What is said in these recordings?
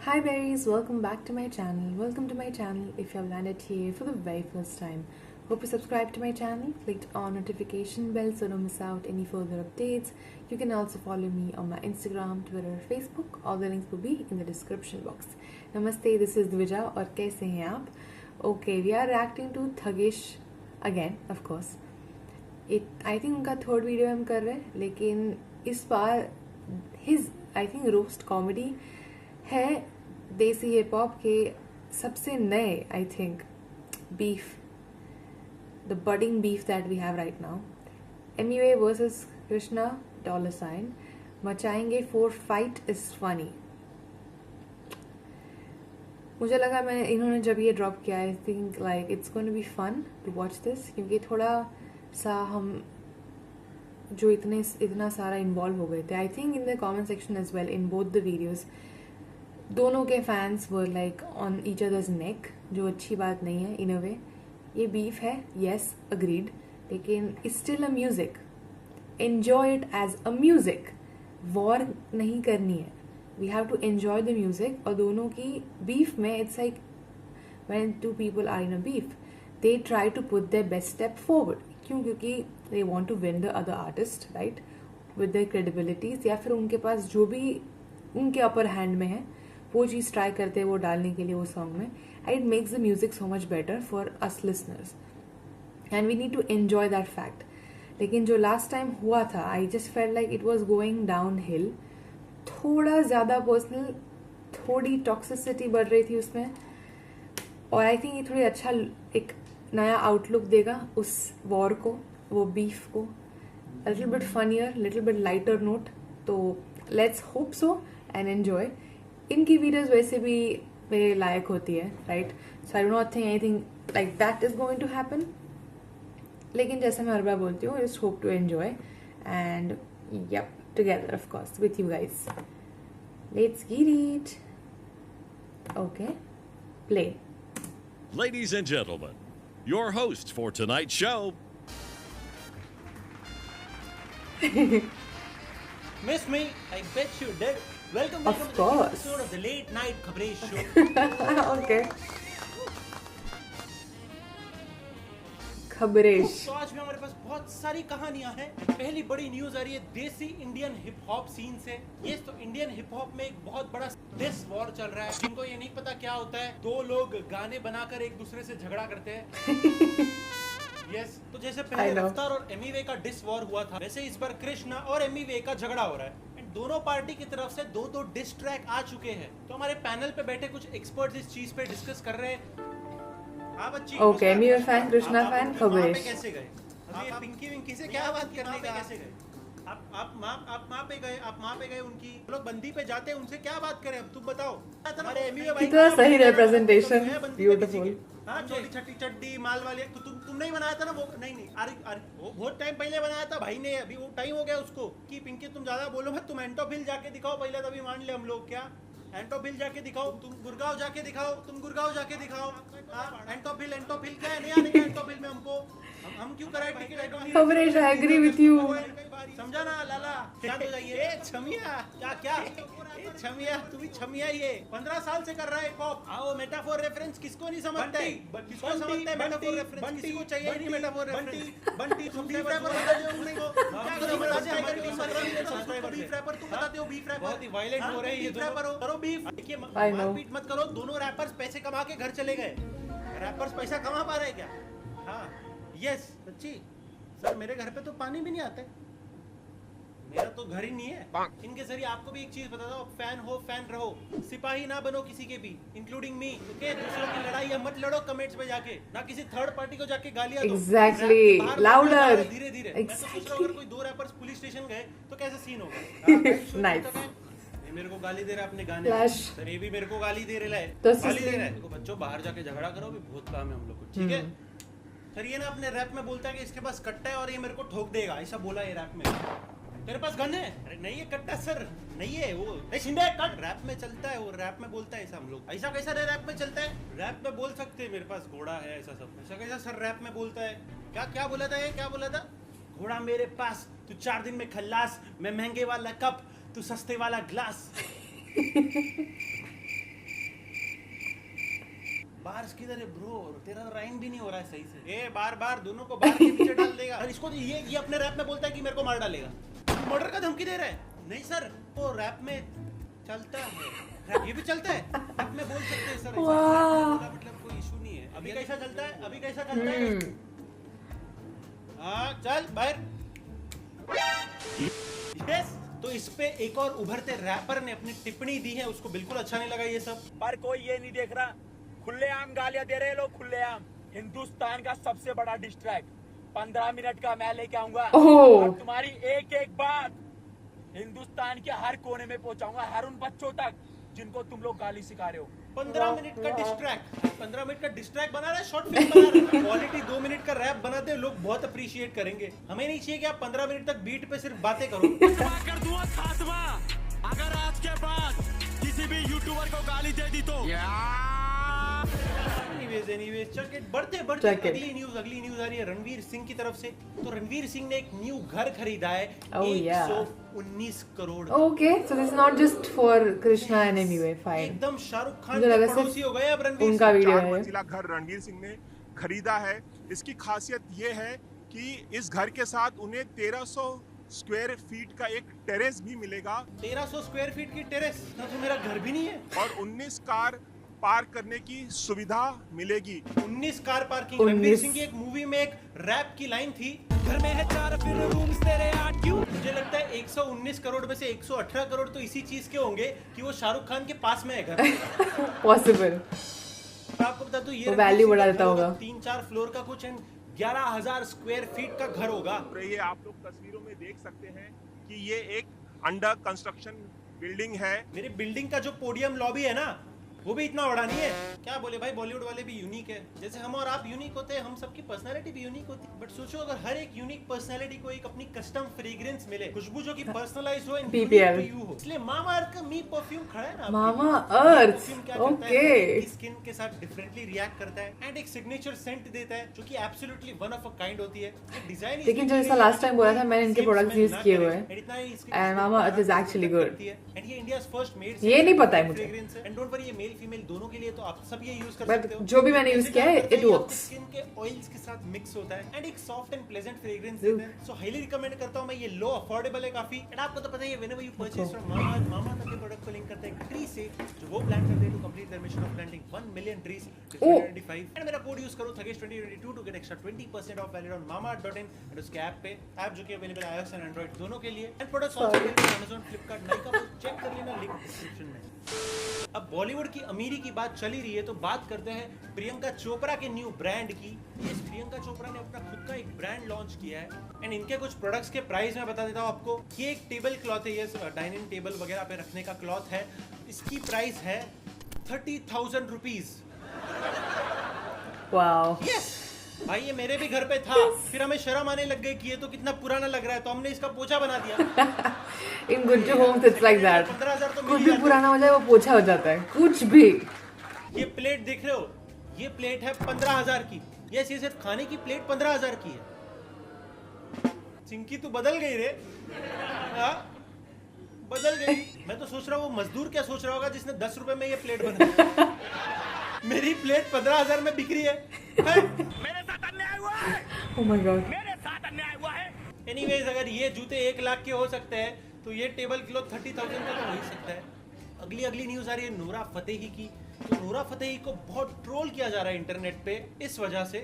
Hi berries, welcome back to my channel. Welcome to my channel if you have landed here for the very first time. Hope you subscribed to my channel, clicked on notification bell so don't miss out any further updates. You can also follow me on my Instagram, Twitter, Facebook. All the links will be in the description box. Namaste, this is Dvija और कैसे हैं आप? Okay, we are reacting to Thagesh again, of course. I think उनका third video हम कर रहे हैं, लेकिन इस बार his I think roast comedy है देसी हिप हॉप के सबसे नए I think beef the budding beef that we have right now Emiway versus Krishna $, मचाएंगे फॉर फाइट इज फनी. मुझे लगा मैं इन्होंने जब ये ड्रॉप किया I think like it's going to be fun to watch this, क्योंकि थोड़ा सा हम जो इतना सारा इन्वॉल्व हो गए थे. I think in the comment section as well in both the videos दोनों के fans were like on each others neck, जो अच्छी बात नहीं है. इन अ वे ये बीफ है, येस अग्रीड, लेकिन it's still a music. Enjoy it as a music. War नहीं करनी है, we have to enjoy the music. और दोनों की बीफ में it's like when two people are in a beef they try to put their best step forward. क्यों? क्योंकि they want to win the other artist right with their credibilities, या फिर उनके पास जो भी उनके अपर हैंड में है वो चीज़ ट्राई करते हैं वो डालने के लिए वो सॉन्ग में. And it makes the music so much better for us listeners and we need to enjoy that fact. लेकिन जो लास्ट टाइम हुआ था I just felt like it was going downhill. थोड़ा ज़्यादा पर्सनल, थोड़ी toxicity बढ़ रही थी उसमें, और आई थिंक ये थोड़ी अच्छा एक नया आउटलुक देगा उस वॉर को, वो बीफ को. Little bit funnier, little bit lighter note. तो let's hope so and enjoy. इनकी वीडियोज वैसे भी मेरे लायक होती है right, so I do not think anything like that is going to happen. लेकिन जैसे मैं हर बार बोलती हूँ, just hope to enjoy and yup together of course with you guys. Let's get it. Okay, play. Ladies and gentlemen, your host for tonight's show. Miss me? I bet you did. Welcome Of to the course. episode of the Late Night Khabresh Show. Okay, Khabresh. तो आज भी हमारे पास बहुत सारी कहानियां हैं. पहली बड़ी न्यूज आ रही है देसी इंडियन हिप हॉप सीन से. ये तो इंडियन हिप हॉप में एक बहुत बड़ा डिस वॉर चल रहा है. जिनको ये नहीं पता क्या होता है, दो लोग गाने बनाकर एक दूसरे से झगड़ा करते हैं. यस, तो जैसे पहले रफ्तार और एमीवे का डिस वॉर हुआ था, वैसे इस बार कृष्णा और एमीवे का झगड़ा हो रहा है. एंड दोनों पार्टी की तरफ से दो डिस ट्रैक आ चुके हैं. तो हमारे पैनल पे बैठे कुछ एक्सपर्ट्स इस चीज पे डिस्कस कर रहे हैं. आप अच्छी okay, Emiway fan, Krishna fan, Khabresh. कैसे गए? अभी पिंकी विंकी से क्या बात करने पे कैसे गए? आप वहाँ पे गए उनकी लोग बंदी पे जाते हैं, उनसे क्या बात करें? अब तुम बताओ. हमारे एमीवे भाई कितना सही रिप्रेजेंटेशन, ब्यूटीफुल. हाँ, छोटी छठी चड्डी माल वाली. तो तुम नहीं बनाया था ना वो? नहीं अरे वो बहुत टाइम पहले बनाया था भाई ने. अभी वो टाइम हो गया उसको. कि पिंकी तुम ज्यादा बोलो मत. तुम एंटोफिल जाके दिखाओ पहले, तभी मान ले हम लोग. क्या एंटोफिल जाके दिखाओ? तुम गुड़गांव जाके दिखाओ. एंटोफिल क्या है? नहीं आने का एंटोफिल में हमको. हम क्यों कराए ticket? Khabresh, I agree with you. समझा ना लाला? शांत हो जाइए. छमिया क्या छमिया, तू भी छमिया. ये 15 साल से कर रहा है पॉप. आओ, मेटाफोर रेफरेंस किसको नहीं समझता है? किसको समझता है मेटाफोर रेफरेंस? किसको चाहिए नहीं मेटाफोर रेफरेंस? बंटी तुम बीफ रैपर बता दो उनको. क्या करो? बीफ रैपर तुम बताते हो. बीफ रैपर बहुत ही वायलेंट हो रहे हैं ये दोनों. करो बीफ. देखिए, मारपीट मत करो. दोनों रैपर्स पैसे कमा के घर चले गए. रैपर्स पैसा कमा पा रहे हैं क्या? हाँ, यस सच्ची. सर मेरे घर पे तो पानी भी नहीं आता है. मेरा तो घर ही नहीं है. इनके जरिए आपको भी एक चीज बता दो, फैन हो फैन रहो, सिपाही ना बनो किसी के भी, इंक्लूडिंग मी. ओके, दूसरों की लड़ाई मत लड़ो कमेंट्स में जाके, ना किसी थर्ड पार्टी को जाके गालियां दो. Exactly, louder. धीरे मैं तो सोच रहा हूं अगर कोई दो रैपर्स पुलिस स्टेशन गए तो कैसा सीन होगा. नाइस. मेरे को गाली दे रहा है अपने गाने. सर ये भी मेरे को गाली दे रहा है. गाली दे रहा है. देखो बच्चों, बाहर जाके झगड़ा करो, भी बहुत काम है हम लोग को. ठीक है सर. ये ना अपने रैप में बोलता है कि इसके पास कट्टा है और ये मेरे को ठोक देगा. ऐसा बोला ये रैप में. तेरे पास गन है? अरे नहीं है कट्टा सर, नहीं है वो. शिंदे कट रैप में चलता है वो. रैप में बोलता है ऐसा हम लोग. ऐसा कैसा रैप में चलता है? रैप में बोल सकते हैं मेरे पास घोड़ा है, ऐसा सब. ऐसा कैसा सर रैप में बोलता है? क्या बोला था ये? क्या बोला था? घोड़ा मेरे पास, तू 4 दिन में खल्लास. मैं महंगे वाला कप, तू सस्ते वाला ग्लास. बार्स किधर है ब्रो? तेरा राइम भी नहीं हो रहा है सही से। ए बार दोनों को बार के पीछे डाल देगा। और इसको ये अपने रैप में बोलता है कि मेरे को मार डालेगा। मर्डर का धमकी दे रहा है। नहीं सर, वो रैप में चलता है, ये भी चलता है, रैप में बोल सकते हैं सर। मतलब कोई इशू नहीं है। अभी कैसा चलता है? अभी कैसा चलता है? हाँ चल बाहर। यस, तो इस पे एक और उभरते रैपर ने अपनी टिप्पणी दी है, उसको बिल्कुल अच्छा नहीं लगा ये सब। पर कोई ये नहीं देख रहा, खुलेआम गालियां दे रहे लोग, खुलेआम। हिंदुस्तान का सबसे बड़ा डिस्ट्रैक्ट 15 मिनट का मैं लेके आऊंगा और तुम्हारी एक एक बात हिंदुस्तान के हर कोने में पहुंचाऊंगा, हर उन बच्चों तक जिनको तुम लोग गाली सिखा रहे हो। 15 मिनट का डिस्ट्रैक्ट, 15 मिनट का डिस्ट्रैक्ट बना रहा है, शॉर्ट फिल्म बना रहा है। क्वालिटी 2 मिनट का रैप बनाते हैं लोग, बहुत अप्रिशिएट करेंगे। हमें नहीं चाहिए कि आप 15 मिनट तक बीट पे सिर्फ बातें करो। कर दूंगा खासवा अगर आज के बाद किसी भी यूट्यूबर को गाली दे दी तो। Anyways check it. बढ़ते अगली न्यूज आ रही है रणवीर सिंह की तरफ से। तो रणवीर सिंह ने एक न्यू घर खरीदा है 119 crore. Okay, so this is not just for Krishna and anyway, fine. एकदम शाहरुख खान मुझे के लगा पड़ोसी हो गए अब रणवीर उनका सिंह। वीडियो 4 है। मंजिला घर रणवीर सिंह ने खरीदा है। इसकी खासियत ये है कि इस घर के साथ उन्हें 1300 स्क्वायर फीट का एक टेरेस भी मिलेगा। 1300 स्क्वायर फीट की टेरेस, तो मेरा घर भी नहीं है। और 19 कार पार्क करने की सुविधा मिलेगी। 19 कार पार्किंग। रणवीर सिंह की एक मूवी में एक रैप की लाइन थी, घर में है 4 फिर रूम्स तेरे 8 क्यों। मुझे लगता है 119 करोड़ में से 118 करोड़ तो इसी चीज के होंगे कि वो शाहरुख खान के पास में है घर। पॉसिबल। आपको बता दूं, ये वैल्यू बढ़ा देता होगा। 3-4 फ्लोर का कुछ एंड 11,000 स्क्वायर फीट का घर होगा। ये आप लोग तस्वीरों में देख सकते हैं कि ये एक अंडर कंस्ट्रक्शन बिल्डिंग है। मेरी बिल्डिंग का जो पोडियम लॉबी है ना, वो भी इतना बड़ा नहीं है। क्या बोले भाई, बॉलीवुड वाले भी यूनिक है। जैसे हम और आप यूनिक होते हैं, हम सबकी पर्सनालिटी भी यूनिक होती है। बट सोचो अगर हर एक यूनिक पर्सनालिटी को एक अपनी कस्टम फ्रेग्रेंस मिले, खुशबू जो कि पर्सनलाइज हो, PPL। हो। इसलिए मामा अर्थ का मी परफ्यूम खड़ा है ना। मामा अर्थ, ओके, okay। स्किन के साथ डिफरेंटली रिएक्ट करता है एंड एक सिग्नेचर सेंट देता है जो कि absolutely one of a kind होती है। डिजाइन लेकिन जो ऐसा लास्ट टाइम बोला था, मैंने इनके प्रोडक्ट्स यूज किए हुए हैं and mama earth is actually good. And ये इंडियाज फर्स्ट मेड, ये नहीं पता है मुझे। एंड डोंट वरी, ये मेल फीमेल दोनों के लिए तो आप सब ये यूज कर बट सकते हो। जो भी मैंने यूज किया है इट वर्क्स। स्किन के ऑयल्स के साथ मिक्स होता है एंड एक सॉफ्ट एंड प्लेजेंट फ्रेग्रेंस देता है। सो हाईली रिकमेंड करता हूं मैं। ये लो अफोर्डेबल है काफी एंड आपको तो पता ही है, व्हेनेवर यू परचेज फ्रॉम मामा तक के प्रोडक्ट को लिंक करते हैं ट्री से, जो वो प्लांट करते हैं to complete their mission of planting 1 million trees by 2025। And मेरा कोड यूज करो Thagesh2022 to get extra 20% off valid on mama.in and उसके ऐप पे, ऐप जो कि अवेलेबल है iOS एंड Android दोनों के लिए। And products also available on Amazon, Flipkart, Nykaa पर चेक कर लेना, लिंक डिस्क्रिप्शन में। अब बॉलीवुड की अमीरी की बात चली रही है तो बात करते हैं प्रियंका चोपड़ा के न्यू ब्रांड की। इस प्रियंका चोपड़ा ने अपना खुद का एक ब्रांड लॉन्च किया है एंड इनके कुछ प्रोडक्ट्स के प्राइस मैं बता देता हूँ आपको। ये एक टेबल क्लॉथ है, ये डाइनिंग टेबल वगैरह पे रखने का क्लॉथ है। इसकी प्राइस है 30,000 रुपीज। वाओ, यस भाई, ये मेरे भी घर पे था, फिर हमें शर्म आने लग गई कि ये तो कितना पुराना लग रहा है, तो हमने इसका पोछा बना दिया। In Gujju homes it's like that. 15,000 तो कुछ भी पुराना हो जाए वो पोछा हो जाता है, कुछ भी। ये प्लेट देख रहे हो, ये प्लेट है 15,000 की। यस, ये सिर्फ खाने की प्लेट 15,000 की है। चिंकी तू बदल गई रे, हाँ बदल गई। मैं तो सोच रहा हूँ वो मजदूर क्या सोच रहा होगा जिसने 10 रुपए में ये प्लेट बनाई। मेरी प्लेट 15,000 में बिक रही है। मेरे साथ अन्याय हुआ है, ओह माय गॉड। मेरे साथ अन्याय हुआ है। एनीवेज, अगर ये जूते 1 लाख के हो सकते हैं तो ये टेबल क्लॉथ 30,000 का तो हो ही सकता है। अगली न्यूज आ रही है नूरा फतेही की। तो नूरा फतेही को बहुत ट्रोल किया जा रहा है इंटरनेट पे इस वजह से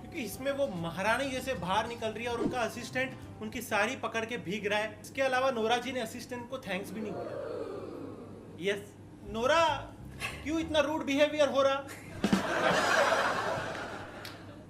क्योंकि इसमें वो महारानी जैसे बाहर निकल रही है और उनका असिस्टेंट उनकी साड़ी पकड़ के भीग रहा है। इसके अलावा नोरा जी ने असिस्टेंट को थैंक्स भी नहीं किया। यस नोरा, क्यों इतना रूड बिहेवियर हो रहा?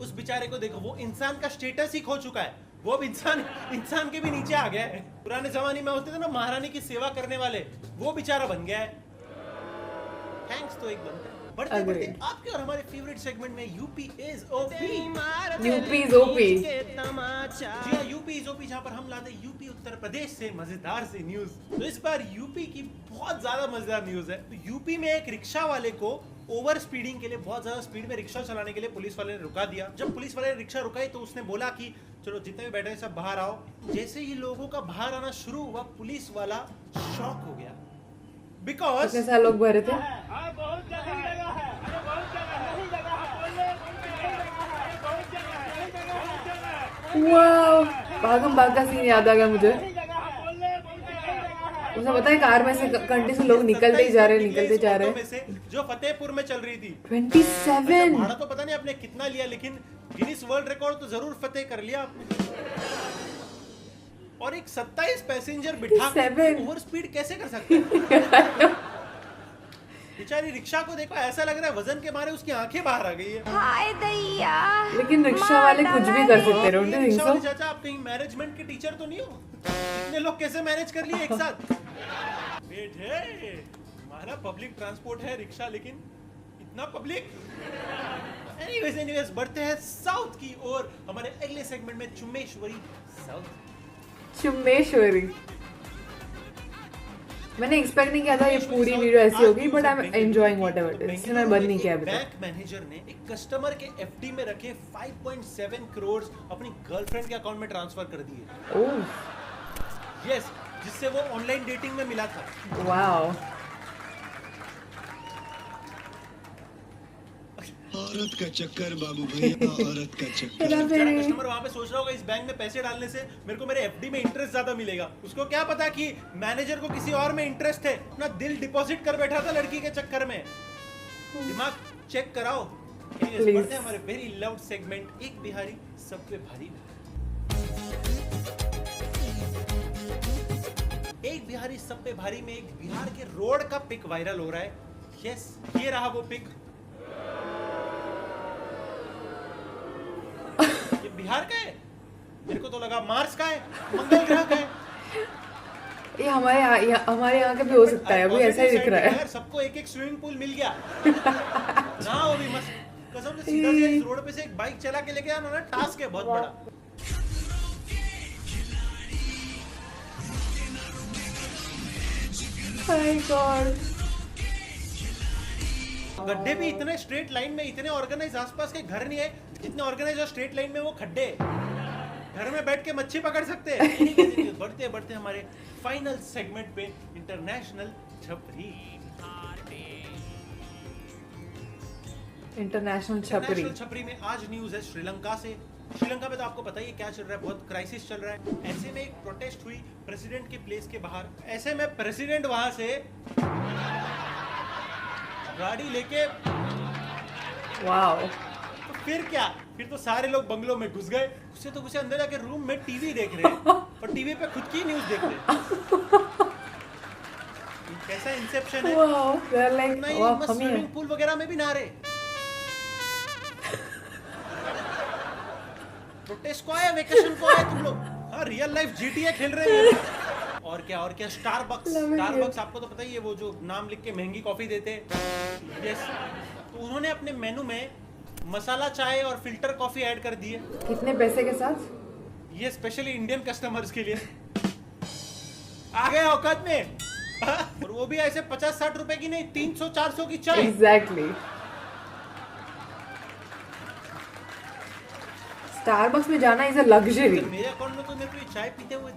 उस बेचारे को देखो, वो इंसान का स्टेटस ही खो चुका है। वो अब इंसान के भी नीचे आ गया है। पुराने जमाने में होते थे ना महारानी की सेवा करने वाले, वो बेचारा बन गया है। थैंक्स तो एक बनता है। बढ़ते आपके और हमारे फेवरेट सेगमेंट में UP is OP. UP is OP. जी यूपी इज ओपी, जहाँ पर हम लाते यूपी उत्तर प्रदेश से मजेदार से न्यूज। तो इस बार यूपी की बहुत ज्यादा मजेदार न्यूज है। तो यूपी में एक रिक्शा वाले को ओवर स्पीडिंग के लिए, बहुत ज्यादा स्पीड में रिक्शा चलाने के लिए पुलिस वाले ने रुका दिया। जब पुलिस वाले ने रिक्शा रुकाई तो उसने बोला कि चलो जितने भी बैठे हैं सब बाहर आओ। जैसे ही लोगों का बाहर आना शुरू हुआ, पुलिस वाला शॉक हो गया, बिकॉज कितने सारे लोग भरे थे। वाह, भागम भाग का सीन याद आ गया मुझे। उसे पता है कार में से कंट्री से लोग निकलते ही जा रहे में से जो फतेहपुर में चल रही थी। 27 भाड़ा तो पता नहीं आपने कितना लिया, लेकिन गिनीज वर्ल्ड रिकॉर्ड तो जरूर फतेह कर लिया आपने। और एक 27 पैसेंजर बिठा ओवर स्पीड कैसे कर सकते हैं? बेचारी रिक्शा को देखो, ऐसा लग रहा है वजन के मारे उसकी आंखें बाहर आ गई है। हाय दैया, लेकिन रिक्शा वाले कुछ भी कर सकते हैं, डोंट यू थिंक रिक्शा सो? वाले चाचा, आप कहीं मैनेजमेंट के टीचर तो नहीं हो? इतने लोग कैसे मैनेज कर लिए एक साथ? बेटे, हमारा पब्लिक ट्रांसपोर्ट है रिक्शा, लेकिन इतना पब्लिक। एनीवेज बढ़ते हैं साउथ की ओर, हमारे अगले सेगमेंट में चुम्मेश्वरी साउथ। चुम्मेश्वरी, मैंने एक्सपेक्ट नहीं किया था ये पूरी वीडियो ऐसी होगी, but I am enjoying whatever it is. इसलिए मैं बंद नहीं किया अभी तक। बैंक मैनेजर ने एक कस्टमर के एफडी में रखे 5.7 करोड़ अपनी गर्लफ्रेंड के अकाउंट में ट्रांसफर कर दिए। ओह यस, जिससे वो ऑनलाइन डेटिंग में मिला था। वाओ, औरत का चक्कर बाबू भैया, औरत का चक्कर। कस्टमर वहां पे सोच रहा होगा इस बैंक में पैसे डालने से मेरे को मेरे एफडी में इंटरेस्ट ज्यादा मिलेगा। उसको क्या पता कि मैनेजर को किसी और में इंटरेस्ट है। अपना दिल डिपॉजिट कर बैठा था लड़की के चक्कर में। दिमाग चेक कराओ। बढ़ते हैं हमारे वेरी लव्ड सेगमेंट, एक बिहारी सब पे भारी। एक बिहारी सब पे भारी में एक बिहार के रोड का पिक वायरल हो रहा है। यस, ये रहा वो पिक। ये बिहार का है, मेरे को तो लगा मार्स का है, मंगल ग्रह का है। ये हमारे यहाँ के भी हो सकता है, अभी ऐसा ही दिख रहा है। सबको एक एक स्विमिंग पूल मिल गया ना, वो भी मस्त। कसम से सीधा से इस रोड पे से एक बाइक चला के लेके आना ना, टास्क है बहुत बड़ा। माय गॉड, गड्ढे भी इतने स्ट्रेट लाइन में, इतने ऑर्गेनाइज आसपास के घर नहीं है जितने ऑर्गेनाइज और स्ट्रेट लाइन में वो खड्डे। घर में बैठ के मच्छी पकड़ सकते हैं। बढ़ते बढ़ते हमारे फाइनल सेगमेंट पे, इंटरनेशनल छपरी। इंटरनेशनल छपरी। छपरी में आज न्यूज है श्रीलंका से। श्रीलंका में तो आपको पता ही है क्या चल रहा है, बहुत क्राइसिस चल रहा है। ऐसे में एक प्रोटेस्ट हुई प्रेसिडेंट के प्लेस के बाहर। ऐसे में प्रेसिडेंट वहां से गाड़ी लेके, वाओ, तो फिर क्या, फिर तो सारे लोग बंगलों में घुस गए। उससे तो कुछ अंदर जाके रूम में टीवी देख रहे हैं और टीवी पे खुद की न्यूज देख रहे हैं। कैसा इंसेप्शन है। वाओ, दे आर लाइक वाह, स्विमिंग पूल वगैरह में भी नहा रहे। प्रोटेस्ट को आया, वेकेशन को आया तुम लोग। हाँ, रियल लाइफ जीटीए खेल रहे हैं। और क्या स्टारबक्स आपको तो पता ही है, वो जो नाम लिख के महंगी कॉफी देते हैं। यस, तो उन्होंने अपने मेनू में मसाला चाय और फिल्टर कॉफी ऐड कर दी है। कितने पैसे के साथ? ये स्पेशली इंडियन कस्टमर्स के लिए आ गए औकात में। और वो भी ऐसे 50-60 रुपए की नहीं, 300-400 की चाय। एग्जैक्टली। स्टारबक्स में जाना इज अ लग्जरी। मेरे अकाउंट में तो मेरे को ये चाय पीते हुए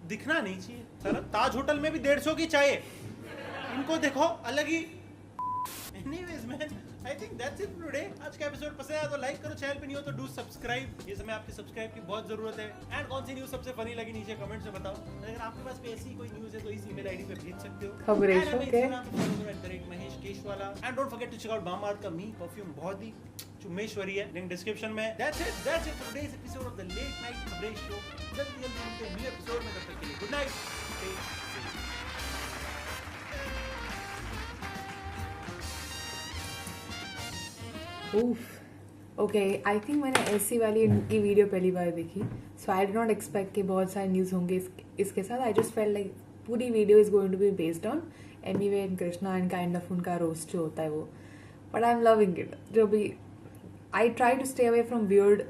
दिखना नहीं चाहिए। साला ताज होटल में भी 150 की चाय है, इनको देखो अलग ही। Anyways, man, I think that's it today. आज का एपिसोड पसंद आया तो लाइक करो, चैनल पे नहीं हो तो डू सब्सक्राइब। ये समय आपके सब्सक्राइब की बहुत जरूरत है। एंड कौन सी न्यूज सबसे फनी लगी नीचे कमेंट में बताओ। अगर आपके पास भी ऐसी कोई न्यूज है तो इस ईमेल आईडी पे भेज सकते हो। खबरें okay. Mahesh Keshwala. And don't forget to check out Mamaearth का मी परफ्यूम, बहुत ही चुम्मेश्वरी है, लिंक डिस्क्रिप्शन में। That's it for today's episode of the Late Night खबरें शो। जल्दी मिलते हैं न्यू एपिसोड में, तब तक के लिए good night, stay safe. Okay, I think मैंने ऐसी वाली इनकी वीडियो पहली बार देखी, so I did not expect कि बहुत सारे न्यूज़ होंगे इसके साथ। आई जस्ट फेल्ट लाइक पूरी video is going to be based on anyway in Krishna and kind of उनका रोस्ट जो होता है वो। But I am loving it. जो भी I try to stay away from weird,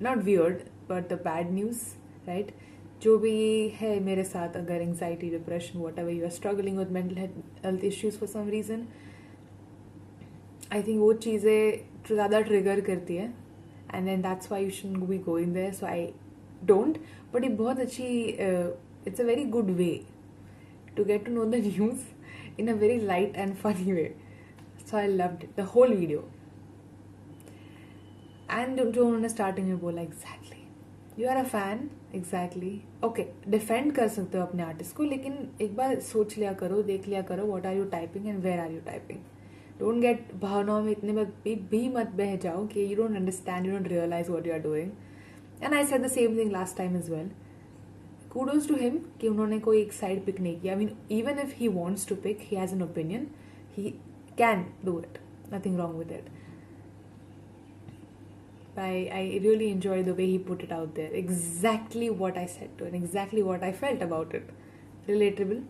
not weird but the bad news, right. जो भी है मेरे साथ, अगर anxiety, depression, whatever you are struggling with mental health issues for some reason, I think वो चीज़ें ज़्यादा ट्रिगर करती है and then that's why you shouldn't be going there, so I don't. But ये बहुत अच्छी it's a very good way to get to know the news in a very light and funny way. So I loved it, the whole video. And जो उन्होंने starting में बोला exactly, you are a fan, exactly okay, defend कर सकते हो अपने artist को, लेकिन एक बार सोच लिया करो, देख लिया करो what are you typing and where are you typing. Don't get भावनाओं में इतने भी मत बह जाओ कि you don't understand, you don't realize what you are doing. And I said the same thing last time as well. Kudos to him कि उन्होंने कोई एक साइड पिक नहीं किया. I mean even if he wants to pick, he has an opinion, he can do it, nothing wrong with it. I really enjoy the way he put it out there. Exactly what I said to it, exactly what I felt about it. Relatable.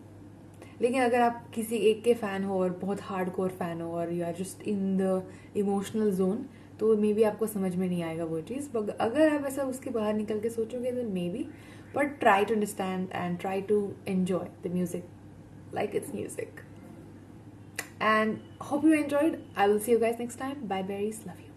लेकिन अगर आप किसी एक के fan हो और बहुत hard core fan हो और you are just in the emotional zone, तो मे बी आपको समझ में नहीं आएगा वो चीज़. अगर आप ऐसा उसके बाहर निकल के सोचोगे तो maybe, but try to understand and try to enjoy the music like it's music. And hope you enjoyed. I will see you guys next time. Bye berries, love you.